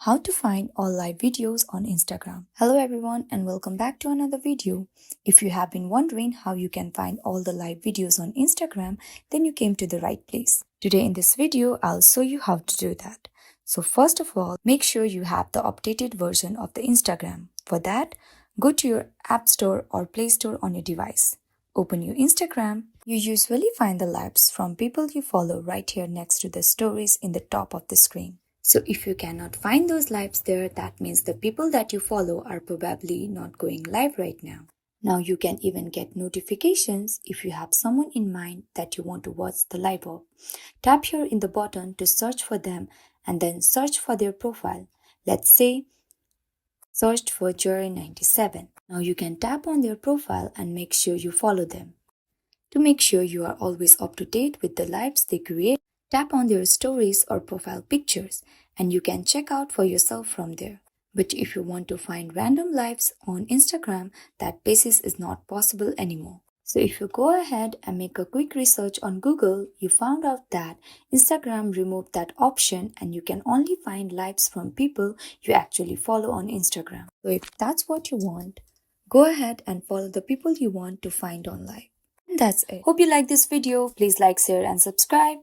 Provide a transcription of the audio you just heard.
How to find all live videos on Instagram. Hello everyone and welcome back to another video. If you have been wondering how you can find all the live videos on Instagram, then you came to the right place. Today in this video, I'll show you how to do that. So first of all, make sure you have the updated version of the Instagram. For that, go to your App Store or Play Store on your device. Open your Instagram. You usually find the lives from people you follow right here next to the stories in the top of the screen. So if you cannot find those lives there, that means the people that you follow are probably not going live right now. Now you can even get notifications if you have someone in mind that you want to watch the live of. Tap here in the button to search for them and then search for their profile. Let's say searched for Jerry97. Now you can tap on their profile and make sure you follow them. To make sure you are always up to date with the lives they create, tap on their stories or profile pictures and you can check out for yourself from there. But if you want to find random lives on Instagram, that basis is not possible anymore. So if you go ahead and make a quick research on Google, you found out that Instagram removed that option and you can only find lives from people you actually follow on Instagram. So if that's what you want, go ahead and follow the people you want to find on live. And that's it. Hope you like this video. Please like, share and subscribe.